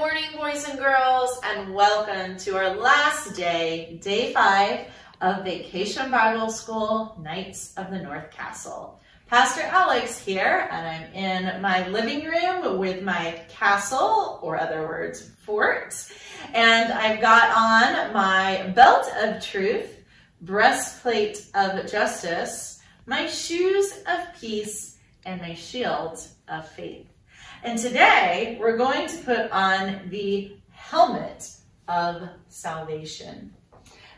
morning, boys and girls, and welcome to our last day, day 5 of Vacation Bible School, Knights of the North Castle. Pastor Alex here, and I'm in my living room with my castle, or other words, fort, and I've got on my belt of truth, breastplate of justice, my shoes of peace, and my shield of faith. And today, we're going to put on the helmet of salvation.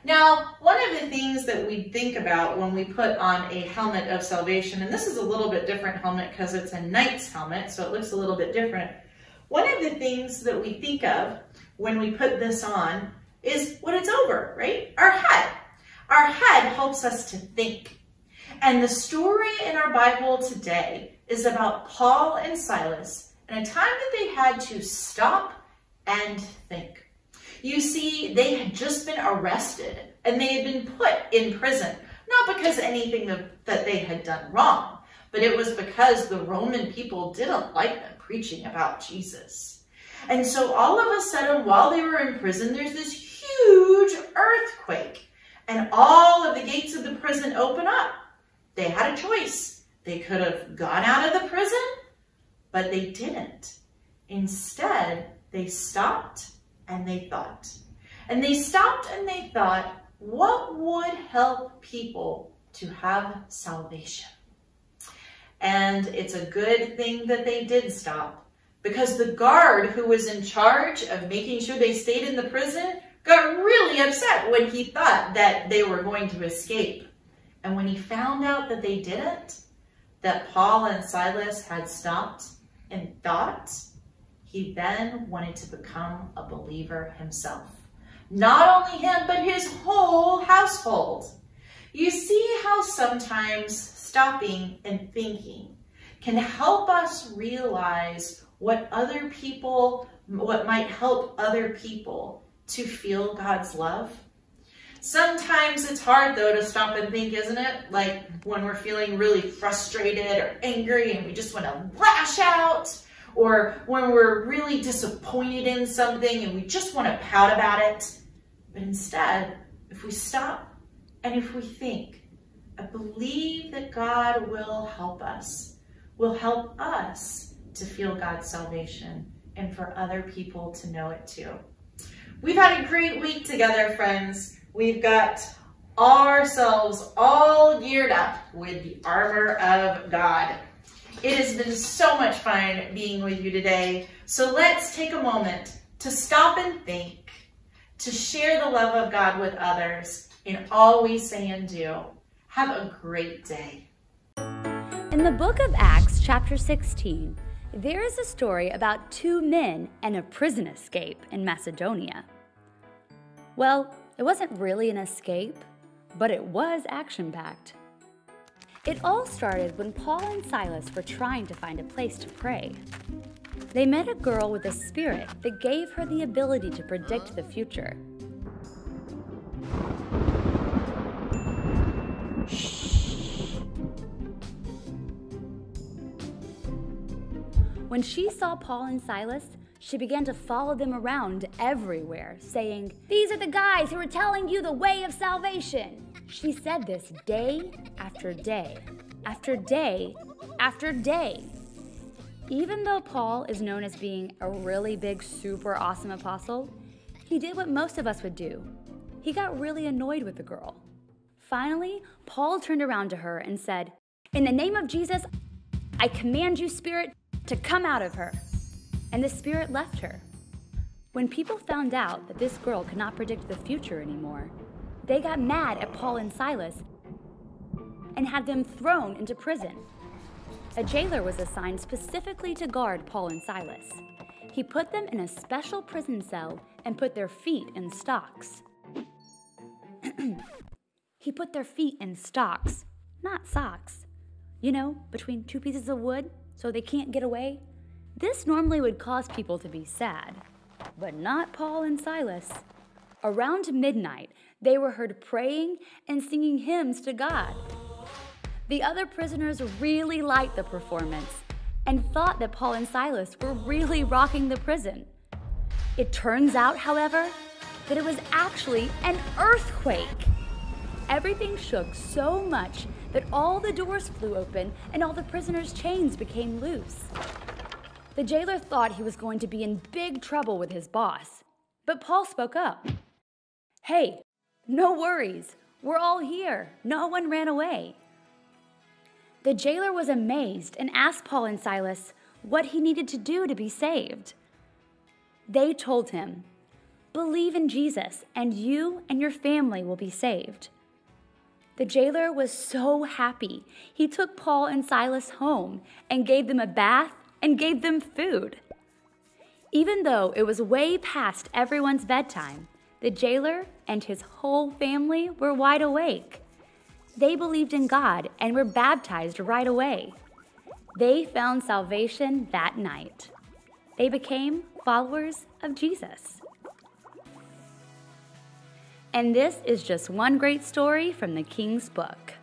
Now, one of the things that we think about when we put on a helmet of salvation, and this is a little bit different helmet because it's a knight's helmet, so it looks a little bit different. One of the things that we think of when we put this on is what it's over, right? Our head. Our head helps us to think. And the story in our Bible today is about Paul and Silas and a time that they had to stop and think. You see, they had just been arrested and they had been put in prison, not because anything that they had done wrong, but it was because the Roman people didn't like them preaching about Jesus. And so all of a sudden, while they were in prison, there's this huge earthquake and all of the gates of the prison open up. They had a choice. They could have gone out of the prison, but they didn't. Instead, they stopped and they thought. And they stopped and they thought, what would help people to have salvation? And it's a good thing that they did stop, because the guard who was in charge of making sure they stayed in the prison got really upset when he thought that they were going to escape. And when he found out that they didn't, that Paul and Silas had stopped and thought, he then wanted to become a believer himself. Not only him, but his whole household. You see how sometimes stopping and thinking can help us realize what might help other people to feel God's love. Sometimes it's hard, though, to stop and think, isn't it? Like when we're feeling really frustrated or angry and we just want to lash out, or when we're really disappointed in something and we just want to pout about it. But instead, if we stop and if we think, I believe that God will help us to feel God's salvation and for other people to know it too. We've had a great week together, friends. We've got ourselves all geared up with the armor of God. It has been so much fun being with you today. So let's take a moment to stop and think, to share the love of God with others in all we say and do. Have a great day. In the book of Acts, chapter 16, there is a story about 2 men and a prison escape in Macedonia. Well, it wasn't really an escape, but it was action-packed. It all started when Paul and Silas were trying to find a place to pray. They met a girl with a spirit that gave her the ability to predict the future. When she saw Paul and Silas, she began to follow them around everywhere, saying, "These are the guys who are telling you the way of salvation." She said this day after day, after day, after day. Even though Paul is known as being a really big, super awesome apostle, he did what most of us would do. He got really annoyed with the girl. Finally, Paul turned around to her and said, "In the name of Jesus, I command you, spirit, to come out of her." And the spirit left her. When people found out that this girl could not predict the future anymore, they got mad at Paul and Silas and had them thrown into prison. A jailer was assigned specifically to guard Paul and Silas. He put them in a special prison cell and put their feet in stocks. He put their feet in stocks, not socks. You know, between 2 pieces of wood so they can't get away. This normally would cause people to be sad, but not Paul and Silas. Around midnight, they were heard praying and singing hymns to God. The other prisoners really liked the performance and thought that Paul and Silas were really rocking the prison. It turns out, however, that it was actually an earthquake. Everything shook so much that all the doors flew open and all the prisoners' chains became loose. The jailer thought he was going to be in big trouble with his boss, but Paul spoke up. "Hey, no worries. We're all here. No one ran away." The jailer was amazed and asked Paul and Silas what he needed to do to be saved. They told him, "Believe in Jesus, and you and your family will be saved." The jailer was so happy. He took Paul and Silas home and gave them a bath and gave them food. Even though it was way past everyone's bedtime, the jailer and his whole family were wide awake. They believed in God and were baptized right away. They found salvation that night. They became followers of Jesus. And this is just one great story from the King's Book.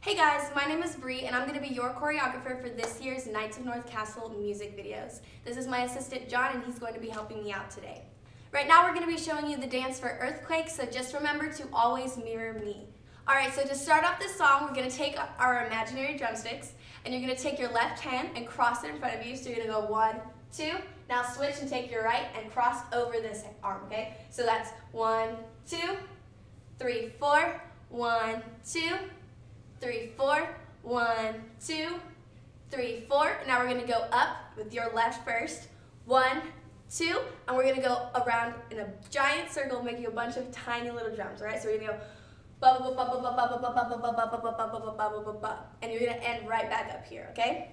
Hey guys, my name is Bree and I'm going to be your choreographer for this year's Knights of North Castle music videos. This is my assistant John and he's going to be helping me out today. Right now we're going to be showing you the dance for Earthquake, so just remember to always mirror me. Alright, so to start off this song, we're going to take our imaginary drumsticks and you're going to take your left hand and cross it in front of you. So you're going to go 1, 2, now switch and take your right and cross over this arm, okay? So that's 1, 2, 3, 4, 1, 2, 3, 4, 1, 2, 3, 4. Now we're going to go up with your left first. 1, 2, and we're going to go around in a giant circle, making a bunch of tiny little drums, all right? So we're going to go ba ba ba ba ba ba ba ba ba ba ba ba ba ba ba ba ba, and you're going to end right back up here, okay?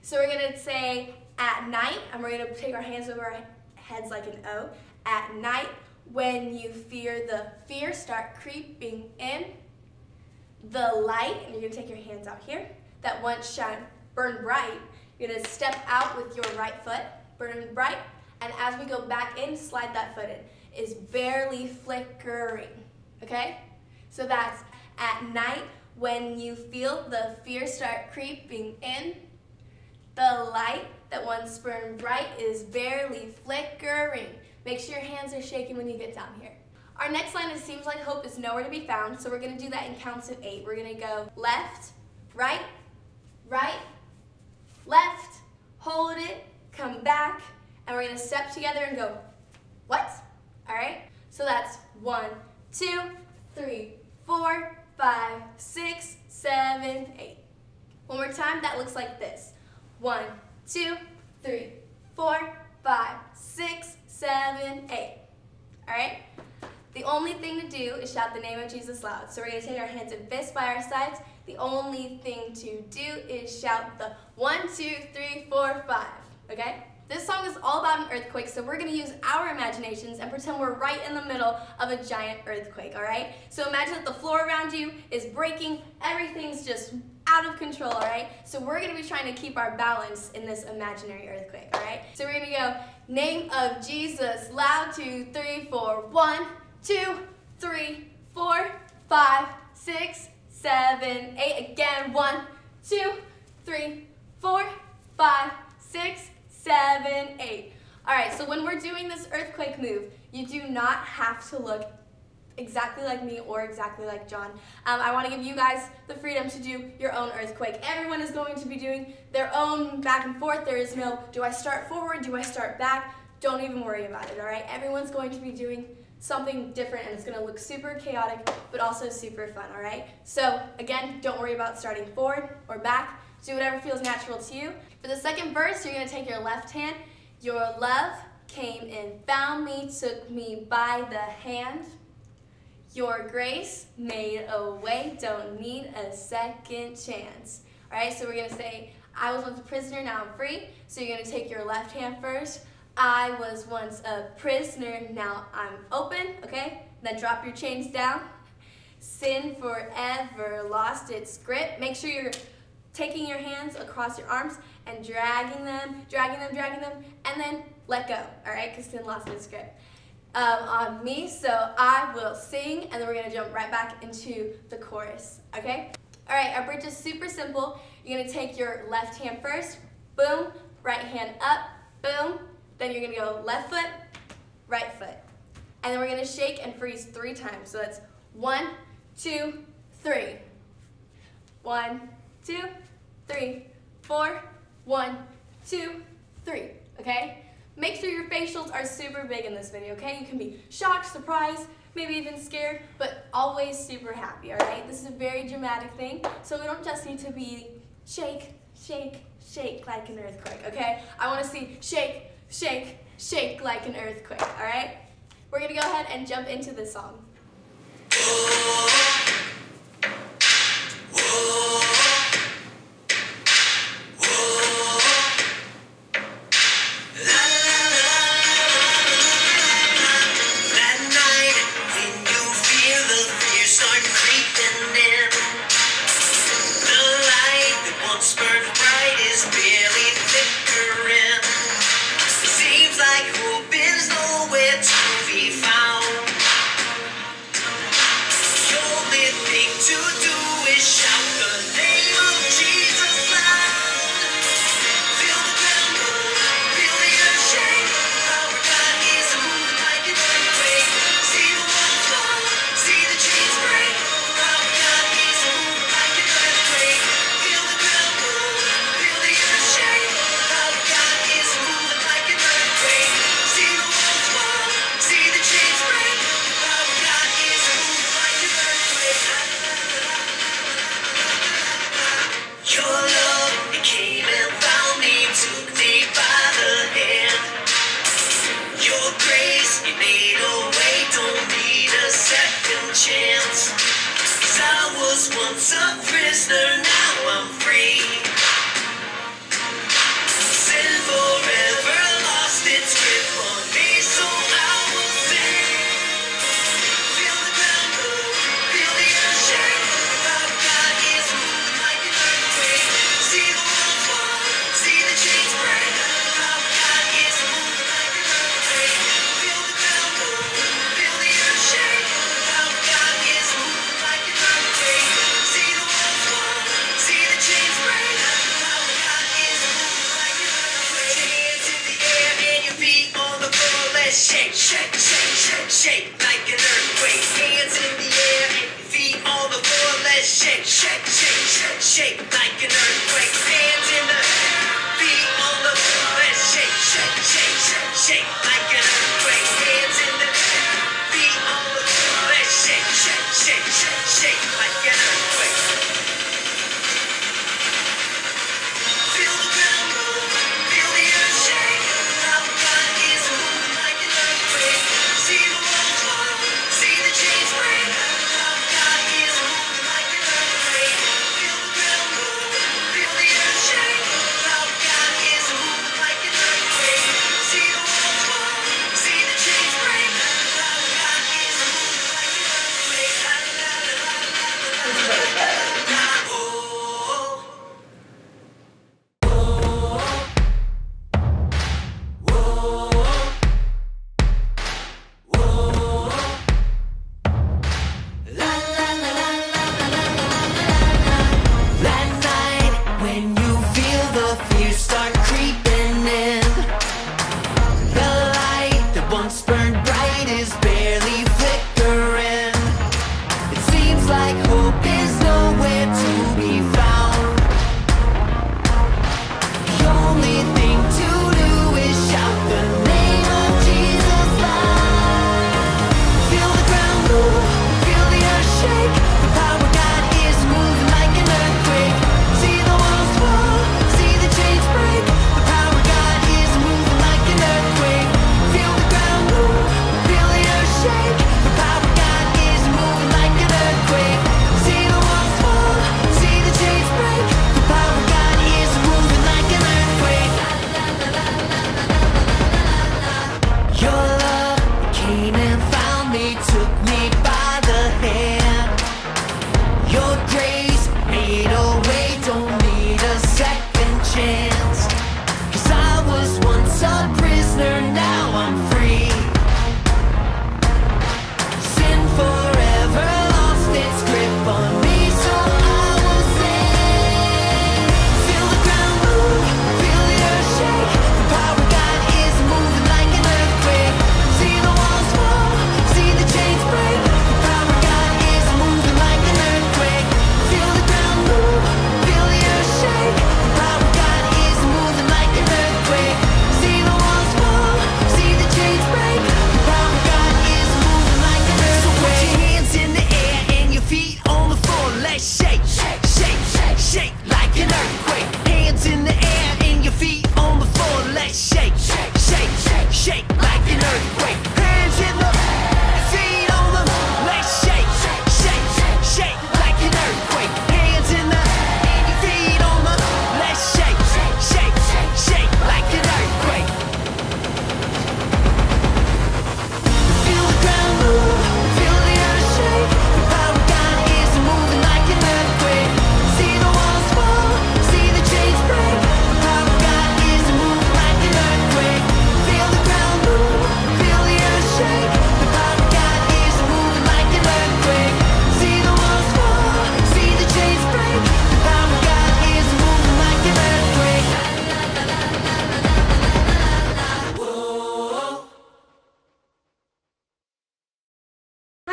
So we're going to say at night, and we're going to take our hands over our heads like an O. At night, when you fear the fear start creeping in, the light, and you're going to take your hands out here, that once shine, burn bright, you're going to step out with your right foot, burn bright, and as we go back in, slide that foot in, is barely flickering, okay? So that's at night, when you feel the fear start creeping in, the light that once burned bright is barely flickering. Make sure your hands are shaking when you get down here. Our next line is seems like hope is nowhere to be found, so we're going to do that in counts of 8. We're going to go left, right, right, left, hold it, come back, and we're going to step together and go, what? All right? So that's 1, 2, 3, 4, 5, 6, 7, 8. One more time, that looks like this. 1, 2, 3, 4, 5, 6, 7, 8. All right? The only thing to do is shout the name of Jesus loud. So we're going to take our hands and fists by our sides. The only thing to do is shout the 1, 2, 3, 4, 5. Okay? This song is all about an earthquake, so we're going to use our imaginations and pretend we're right in the middle of a giant earthquake, all right? So imagine that the floor around you is breaking, everything's just out of control, all right? So we're going to be trying to keep our balance in this imaginary earthquake, all right? So we're going to go, name of Jesus, loud, 2, 3, 4, 1, 2, 3, 4, 5, 6, 7, 8. Again, 1, 2, 3, 4, 5, 6, 7, 8. All right, so when we're doing this earthquake move, you do not have to look exactly like me or exactly like John. I want to give you guys the freedom to do your own earthquake. Everyone is going to be doing their own back and forth. There is no, do I start forward, do I start back? Don't even worry about it, all right? Everyone's going to be doing something different and it's going to look super chaotic, but also super fun, all right? So again, don't worry about starting forward or back. Do whatever feels natural to you. For the second verse, you're going to take your left hand. Your love came and found me, took me by the hand. Your grace made a way, don't need a second chance. All right, so we're going to say, I was once a prisoner, now I'm free. So you're going to take your left hand first. I was once a prisoner, now I'm open, okay? Then drop your chains down. Sin forever lost its grip. Make sure you're taking your hands across your arms and dragging them, and then let go, all right? Because sin lost its grip. On me, so I will sing, and then we're gonna jump right back into the chorus, okay? All right, our bridge is super simple. You're gonna take your left hand first, boom, right hand up, boom, then you're gonna go left foot, right foot. And then we're gonna shake and freeze 3 times. So that's 1, 2, 3. 1, 2, 3, 4, 1, 2, 3, okay? Make sure your facials are super big in this video, okay? You can be shocked, surprised, maybe even scared, but always super happy, all right? This is a very dramatic thing, so we don't just need to be shake, shake, shake like an earthquake, okay? I want to see shake, shake, shake like an earthquake, all right? We're going to go ahead and jump into this song. Once a prisoner, now I'm free. Sin forever lost its grip on me, so I will sing. Feel the ground move, feel the earth shake. The power of God is moving like an earthquake. See the walls fall, see the chains break. The power of God is moving like an earthquake. Feel the ground move, feel the earth shake. The power of God is moving like an earthquake. Shake, shake, shake, shake, shake like an earthquake. Hands in the air and your feet on the floor. Let's shake, shake, shake, shake, shake like an earthquake. Hands in the air, feet on the floor. Let's shake, shake, shake, shake, shake like an earthquake. Hands in the air, feet on the floor. Let's shake, shake, shake, shake, shake like an earthquake. Feel the ground move, feel the earth shake. How God is moving like an earthquake. See the walls fall, see the chains break. How God is moving like an earthquake. Feel the ground move, feel the earth shake. How God is moving like an earthquake. See the walls fall, see the chains break. How God is moving like an earthquake. La la la la la la la.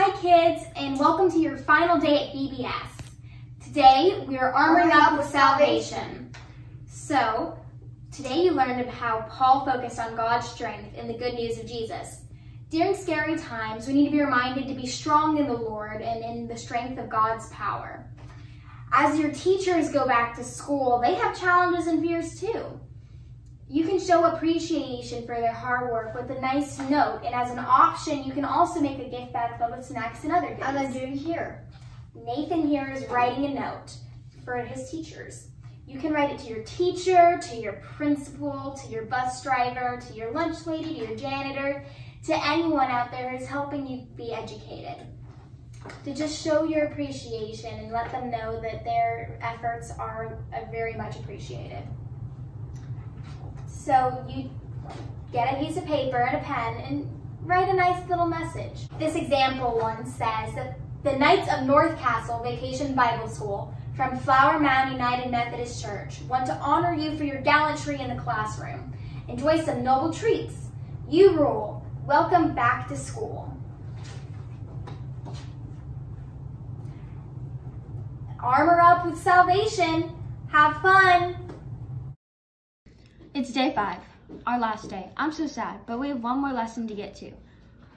Hi kids, and welcome to your final day at VBS. Today we are armoring up with salvation. So, today you learned of how Paul focused on God's strength and the good news of Jesus. During scary times, we need to be reminded to be strong in the Lord and in the strength of God's power. As your teachers go back to school, they have challenges and fears too. You can show appreciation for their hard work with a nice note, and as an option, you can also make a gift bag filled with snacks and other goodies. And then do here. Nathan here is writing a note for his teachers. You can write it to your teacher, to your principal, to your bus driver, to your lunch lady, to your janitor, to anyone out there who's helping you be educated. To just show your appreciation and let them know that their efforts are very much appreciated. So you get a piece of paper and a pen and write a nice little message. This example one says that the Knights of North Castle Vacation Bible School from Flower Mound United Methodist Church want to honor you for your gallantry in the classroom. Enjoy some noble treats. You rule. Welcome back to school. Armor up with salvation. Have fun. It's day 5, our last day. I'm so sad, but we have one more lesson to get to.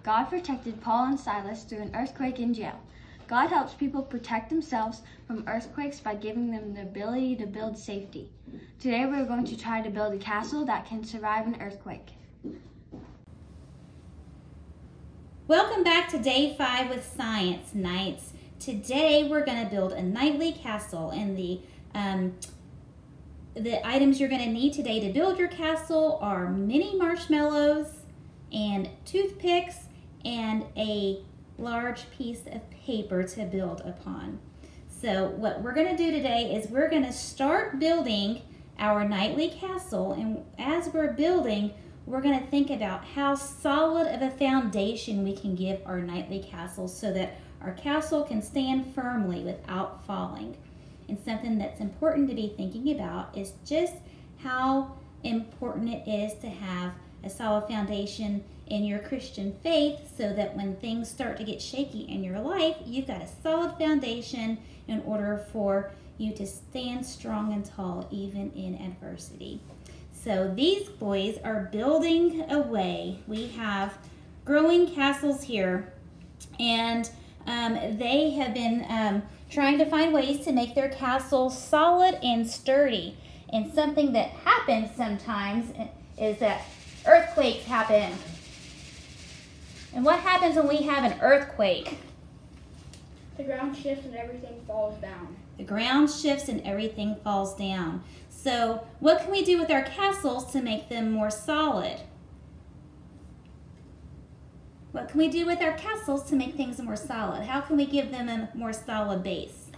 God protected Paul and Silas through an earthquake in jail. God helps people protect themselves from earthquakes by giving them the ability to build safety. Today we're going to try to build a castle that can survive an earthquake. Welcome back to day 5 with Science Nights. Today we're going to build a nightly castle, and the items you're going to need today to build your castle are mini marshmallows and toothpicks and a large piece of paper to build upon. So what we're going to do today is we're going to start building our nightly castle, and as we're building, we're going to think about how solid of a foundation we can give our nightly castle so that our castle can stand firmly without falling. And something that's important to be thinking about is just how important it is to have a solid foundation in your Christian faith so that when things start to get shaky in your life, you've got a solid foundation in order for you to stand strong and tall even in adversity. So these boys are building away. We have growing castles here, and they have been trying to find ways to make their castle solid and sturdy. And something that happens sometimes is that earthquakes happen. And what happens when we have an earthquake? The ground shifts and everything falls down. The ground shifts and everything falls down. So what can we do with our castles to make them more solid? What can we do with our castles to make things more solid? How can we give them a more solid base?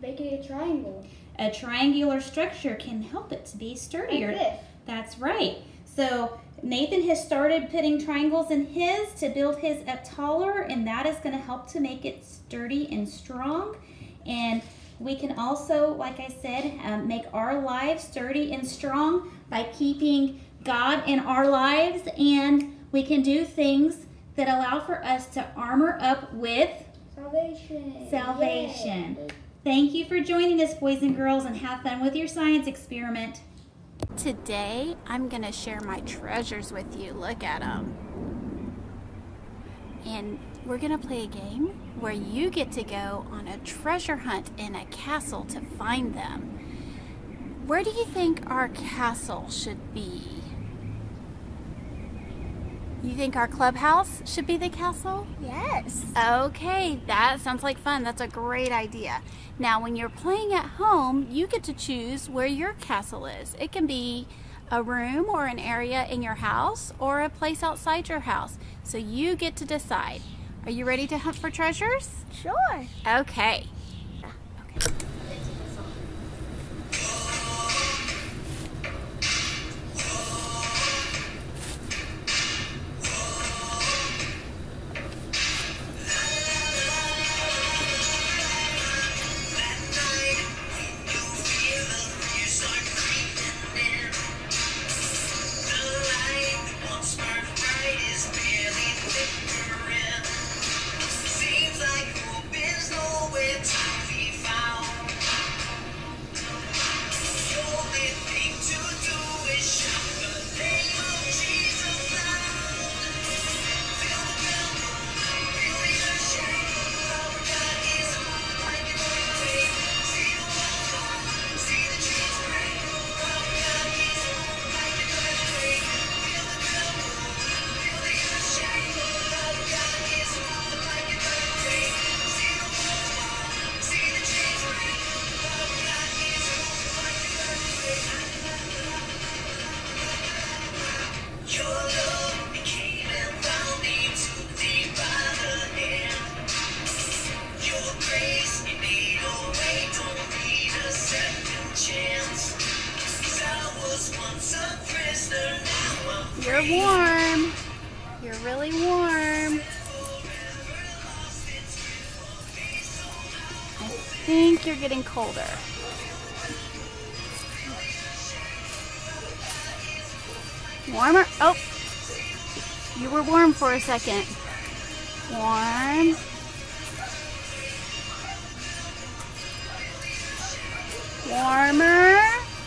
Make it a triangle. A triangular structure can help it to be sturdier. Like this. That's right. So Nathan has started putting triangles in his to build his up taller, and that is going to help to make it sturdy and strong. And we can also, like I said, make our lives sturdy and strong by keeping God in our lives, and we can do things that allow for us to armor up with salvation. Yay. Thank you for joining us, boys and girls, and have fun with your science experiment. Today, I'm going to share my treasures with you. Look at them. And we're going to play a game where you get to go on a treasure hunt in a castle to find them. Where do you think our castle should be? You think our clubhouse should be the castle? Yes. Okay, that sounds like fun. That's a great idea. Now, when you're playing at home, you get to choose where your castle is. It can be a room or an area in your house or a place outside your house. So you get to decide. Are you ready to hunt for treasures? Sure. Okay. You're warm. You're really warm. I think you're getting colder. Warmer? Oh, you were warm for a second. Warm. Warmer.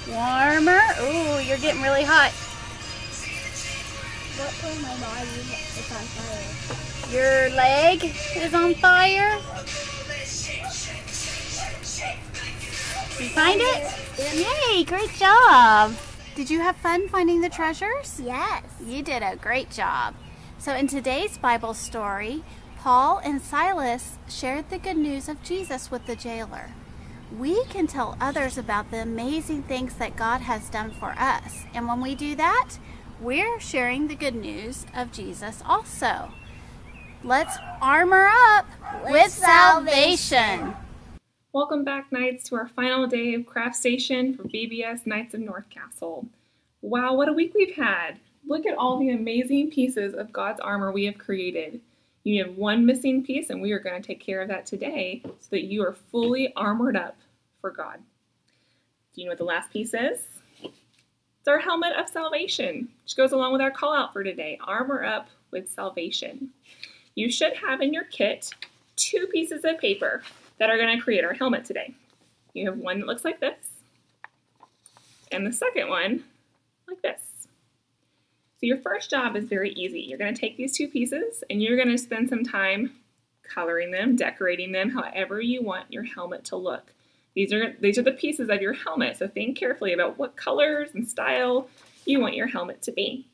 Warmer. Ooh, you're getting really hot. What part of my body is on fire? Your leg is on fire. Did you find it? Yay, great job. Did you have fun finding the treasures? Yes. You did a great job. So in today's Bible story, Paul and Silas shared the good news of Jesus with the jailer. We can tell others about the amazing things that God has done for us. And when we do that, we're sharing the good news of Jesus also. Let's armor up with salvation. Welcome back, Knights, to our final day of craft station for VBS Knights of North Castle. Wow, what a week we've had. Look at all the amazing pieces of God's armor we have created. You have one missing piece, and we are going to take care of that today so that you are fully armored up for God. Do you know what the last piece is? It's our helmet of salvation, which goes along with our call out for today. Armor up with salvation. You should have in your kit 2 pieces of paper that are going to create our helmet today. You have one that looks like this, and the second one like this. So your first job is very easy. You're going to take these 2 pieces and you're going to spend some time coloring them, decorating them, however you want your helmet to look. These are the pieces of your helmet, so think carefully about what colors and style you want your helmet to be.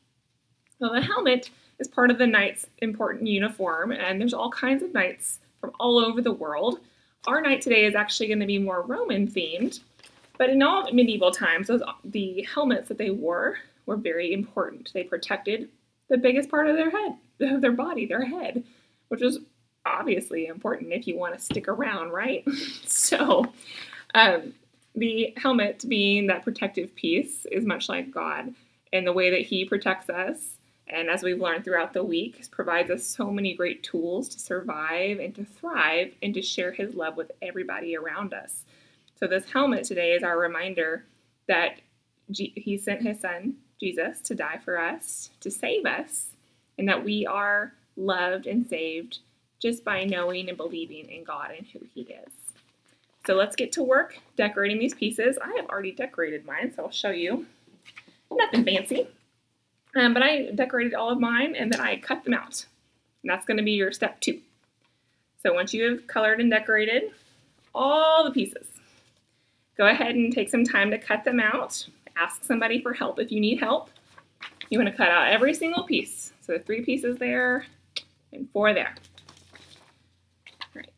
Well, the helmet is part of the knight's important uniform, and there's all kinds of knights from all over the world. Our knight today is actually going to be more Roman themed, but in all medieval times, the helmets that they wore were very important. They protected the biggest part of their head, of their body, their head, which was obviously important if you want to stick around, right? So the helmet, being that protective piece, is much like God in the way that he protects us. And as we've learned throughout the week, provides us so many great tools to survive and to thrive and to share his love with everybody around us. So this helmet today is our reminder that he sent his son, Jesus, to die for us, to save us, and that we are loved and saved just by knowing and believing in God and who he is. So let's get to work decorating these pieces. I have already decorated mine, so I'll show you. Nothing fancy. But I decorated all of mine, and then I cut them out. And that's going to be your step 2. So once you have colored and decorated all the pieces, go ahead and take some time to cut them out. Ask somebody for help if you need help. You want to cut out every single piece. So the 3 pieces there and 4 there. All right.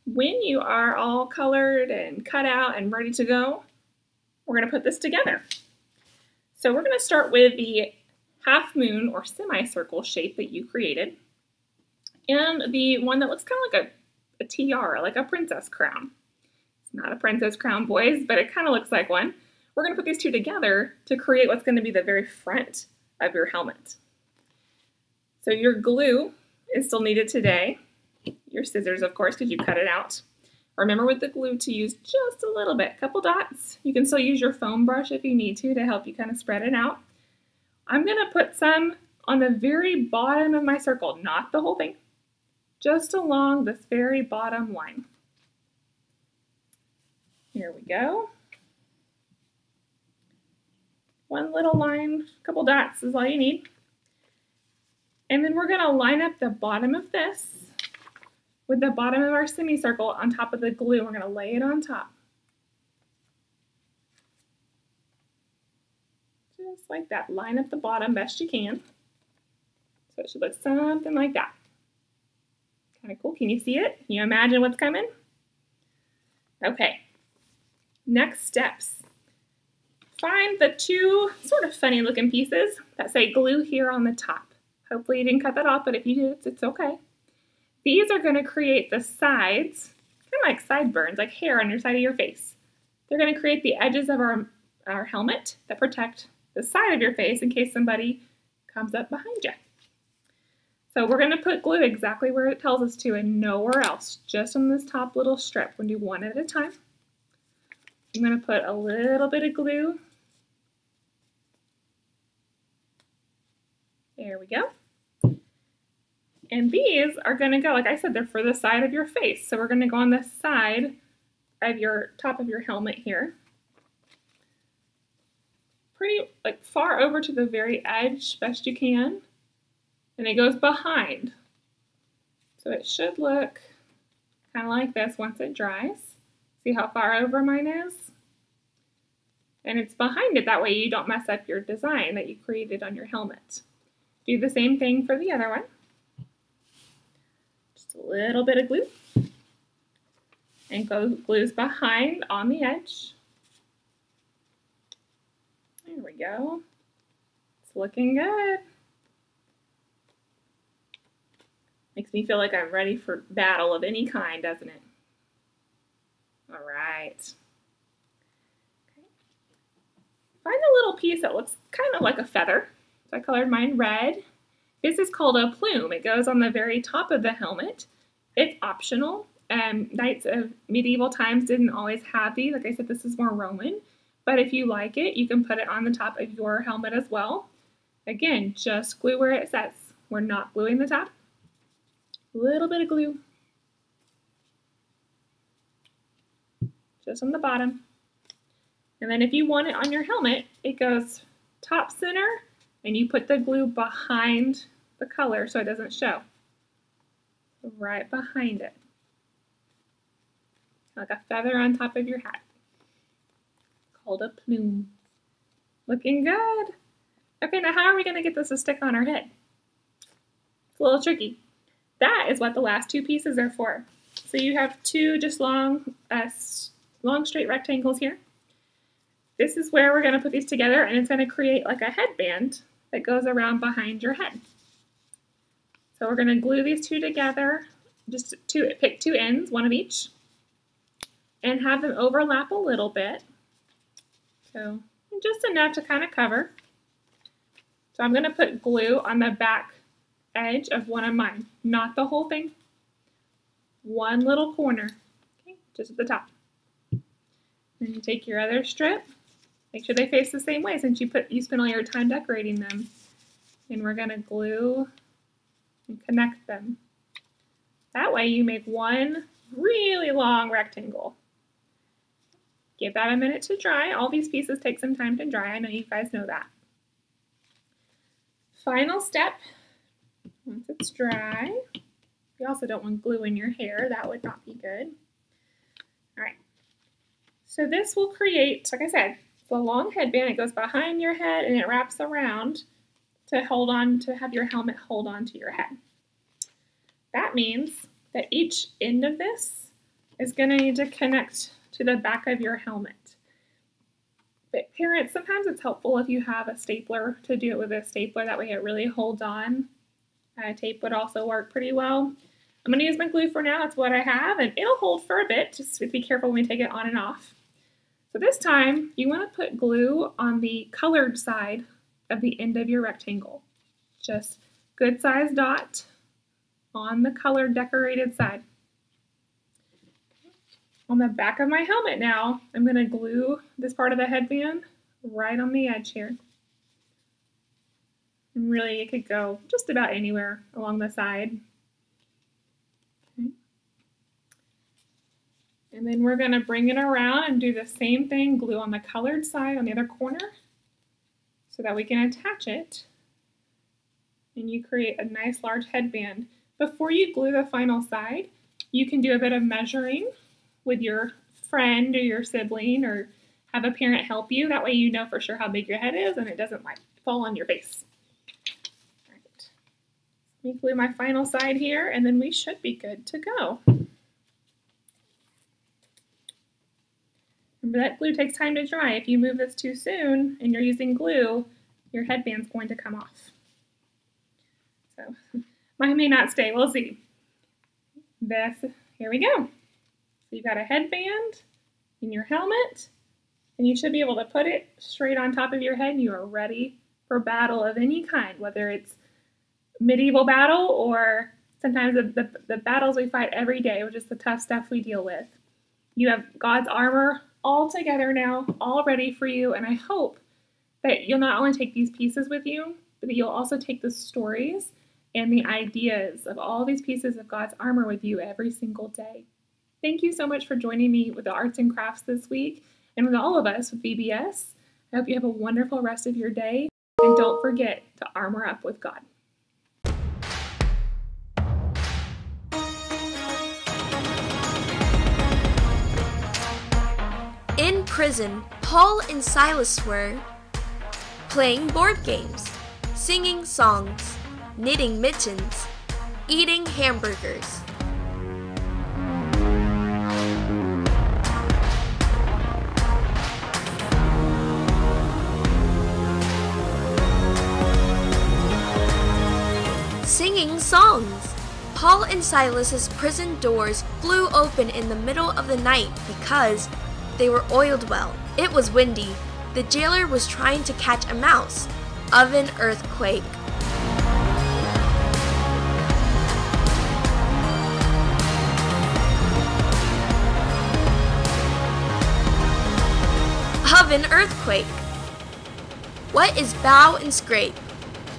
When you are all colored and cut out and ready to go, we're going to put this together. So we're going to start with the half moon or semicircle shape that you created, and the one that looks kind of like a tiara, like a princess crown. It's not a princess crown, boys, but it kind of looks like one. We're going to put these 2 together to create what's going to be the very front of your helmet. So your glue is still needed today. Your scissors, of course, because you cut it out. Remember with the glue to use just a little bit, a couple dots. You can still use your foam brush if you need to help you kind of spread it out. I'm going to put some on the very bottom of my circle, not the whole thing, just along this very bottom line. Here we go. One little line, a couple dots is all you need. And then we're going to line up the bottom of this with the bottom of our semicircle on top of the glue. We're going to lay it on top. Just like that. Line up the bottom best you can. So it should look something like that. Kind of cool. Can you see it? Can you imagine what's coming? Okay. Next steps. Find the 2 sort of funny looking pieces that say glue here on the top. Hopefully you didn't cut that off, but if you did, it's okay. These are going to create the sides, kind of like sideburns, like hair on your side of your face. They're going to create the edges of our helmet that protect the side of your face in case somebody comes up behind you. So we're going to put glue exactly where it tells us to and nowhere else, just on this top little strip. We're going to do one at a time. I'm going to put a little bit of glue. There we go. And these are going to go, like I said, they're for the side of your face. So we're going to go on the side of your top of your helmet here. Pretty like far over to the very edge, best you can. And it goes behind. So it should look kind of like this once it dries. See how far over mine is? And it's behind it, that way you don't mess up your design that you created on your helmet. Do the same thing for the other one. Just a little bit of glue. And glue's behind on the edge. There we go. It's looking good. Makes me feel like I'm ready for battle of any kind, doesn't it? All right. Okay. Find a little piece that looks kind of like a feather. So I colored mine red. This is called a plume. It goes on the very top of the helmet. It's optional. Knights of medieval times didn't always have these. Like I said, this is more Roman. But if you like it, you can put it on the top of your helmet as well. Again, just glue where it says. We're not gluing the top. A little bit of glue. Just on the bottom. And then if you want it on your helmet, it goes top center, and you put the glue behind the color so it doesn't show. Right behind it. Like a feather on top of your hat. Called a plume. Looking good. Okay, now how are we going to get this to stick on our head? It's a little tricky. That is what the last two pieces are for. So you have two just long straight rectangles here. This is where we're going to put these together, and it's going to create like a headband that goes around behind your head. So we're going to glue these two together, just pick two ends, one of each, and have them overlap a little bit. So just enough to kind of cover. So I'm going to put glue on the back edge of one of mine, not the whole thing. One little corner, okay, just at the top. Then you take your other strip, make sure they face the same way since you spent all your time decorating them. And we're going to glue and connect them. That way you make one really long rectangle. Give that a minute to dry. All these pieces take some time to dry. I know you guys know that. Final step, once it's dry, you also don't want glue in your hair. That would not be good. All right. So this will create, like I said, it's a long headband. It goes behind your head and it wraps around to have your helmet hold on to your head. That means that each end of this is going to need to connect to the back of your helmet. But parents, sometimes it's helpful if you have a stapler to do it with a stapler. That way it really holds on. Tape would also work pretty well. I'm going to use my glue for now. That's what I have, and it'll hold for a bit. Just be careful when we take it on and off. So this time, you want to put glue on the colored side of the end of your rectangle. Just good size dot on the colored decorated side. On the back of my helmet now, I'm going to glue this part of the headband right on the edge here. And really, it could go just about anywhere along the side. Okay. And then we're going to bring it around and do the same thing, glue on the colored side on the other corner so that we can attach it. And you create a nice large headband. Before you glue the final side, you can do a bit of measuring with your friend or your sibling, or have a parent help you. That way you know for sure how big your head is and it doesn't like fall on your face. All right. Let me glue my final side here and then we should be good to go. Remember that glue takes time to dry. If you move this too soon and you're using glue, your headband's going to come off. So mine may not stay, we'll see. Here we go. So you've got a headband in your helmet, and you should be able to put it straight on top of your head, and you are ready for battle of any kind, whether it's medieval battle or sometimes the battles we fight every day, which is the tough stuff we deal with. You have God's armor all together now, all ready for you, and I hope that you'll not only take these pieces with you, but that you'll also take the stories and the ideas of all these pieces of God's armor with you every single day. Thank you so much for joining me with the arts and crafts this week and with all of us with VBS. I hope you have a wonderful rest of your day, and don't forget to armor up with God. In prison, Paul and Silas were playing board games, singing songs, knitting mittens, eating hamburgers. Singing songs. Paul and Silas's prison doors flew open in the middle of the night because they were oiled well. It was windy. The jailer was trying to catch a mouse. Oven earthquake. Oven earthquake. What is bow and scrape?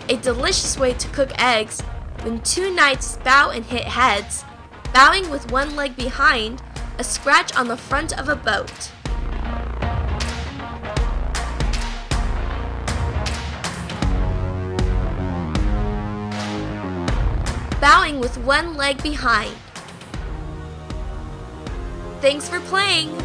A delicious way to cook eggs when two knights bow and hit heads, bowing with one leg behind, a scratch on the front of a boat. Bowing with one leg behind. Thanks for playing!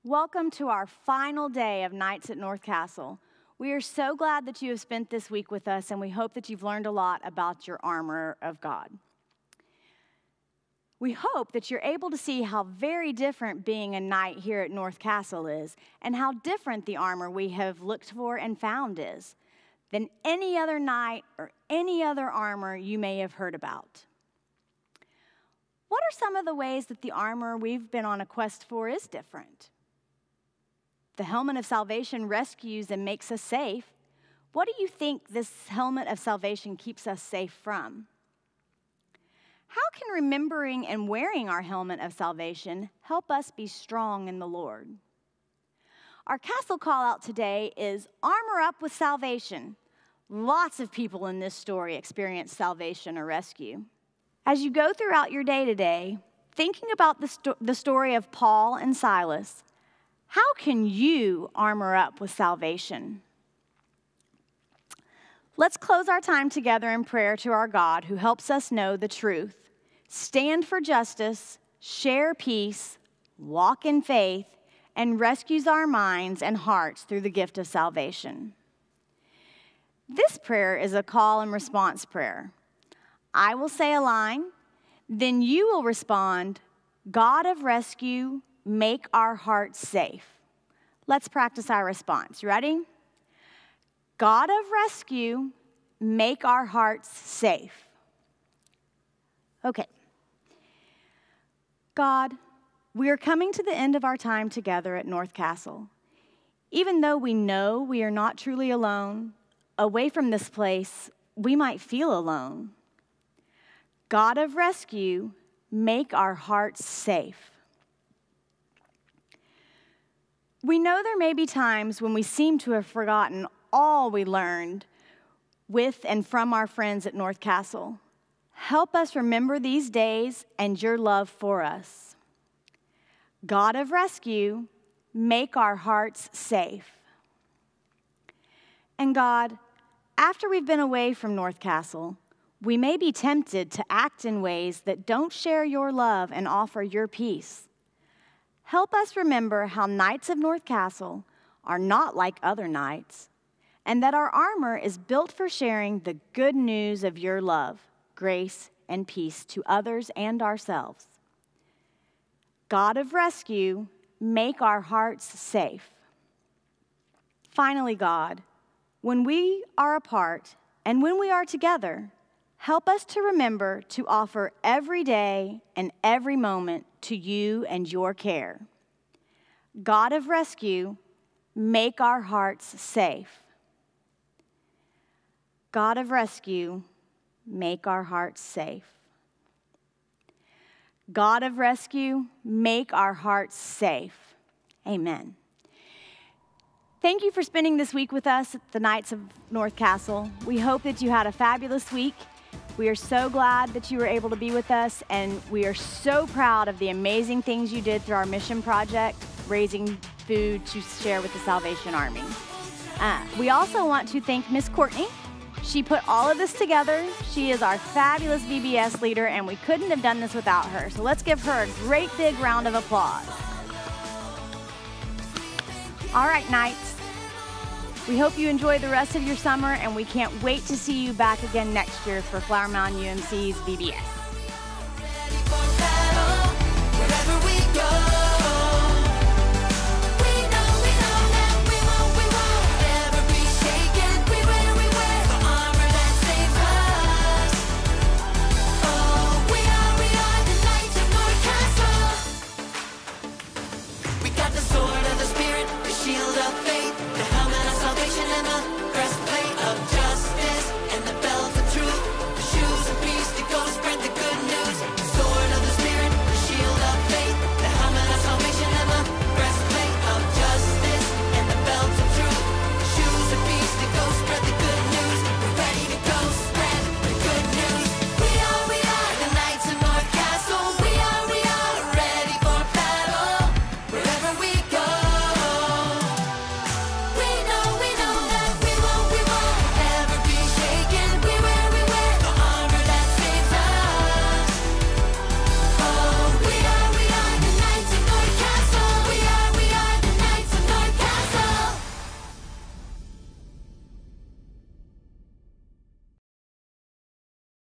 Welcome to our final day of Nights at North Castle. We are so glad that you have spent this week with us, and we hope that you've learned a lot about your armor of God. We hope that you're able to see how very different being a knight here at North Castle is, and how different the armor we have looked for and found is than any other knight or any other armor you may have heard about. What are some of the ways that the armor we've been on a quest for is different? The helmet of salvation rescues and makes us safe. What do you think this helmet of salvation keeps us safe from? How can remembering and wearing our helmet of salvation help us be strong in the Lord? Our castle call out today is armor up with salvation. Lots of people in this story experience salvation or rescue. As you go throughout your day today, thinking about the story of Paul and Silas, how can you armor up with salvation? Let's close our time together in prayer to our God who helps us know the truth, stand for justice, share peace, walk in faith, and rescues our minds and hearts through the gift of salvation. This prayer is a call and response prayer. I will say a line, then you will respond, God of rescue, make our hearts safe. Let's practice our response. Ready? God of rescue, make our hearts safe. Okay. God, we are coming to the end of our time together at North Castle. Even though we know we are not truly alone, away from this place, we might feel alone. God of rescue, make our hearts safe. We know there may be times when we seem to have forgotten all we learned with and from our friends at North Castle. Help us remember these days and your love for us. God of rescue, make our hearts safe. And God, after we've been away from North Castle, we may be tempted to act in ways that don't share your love and offer your peace. Help us remember how Knights of North Castle are not like other knights, and that our armor is built for sharing the good news of your love, grace, and peace to others and ourselves. God of rescue, make our hearts safe. Finally, God, when we are apart and when we are together, Help us to remember to offer every day and every moment to you and your care. God of rescue, make our hearts safe. God of rescue, make our hearts safe. God of rescue, make our hearts safe. Amen. Thank you for spending this week with us at the Knights of North Castle. We hope that you had a fabulous week. We are so glad that you were able to be with us, and we are so proud of the amazing things you did through our mission project, raising food to share with the Salvation Army. We also want to thank Miss Courtney. She put all of this together. She is our fabulous VBS leader, and we couldn't have done this without her. So let's give her a great big round of applause. All right, Knights. We hope you enjoy the rest of your summer, and we can't wait to see you back again next year for Flower Mound UMC's VBS. We got the sword of the Spirit, the shield of faith, the helmet of salvation, and the breastplate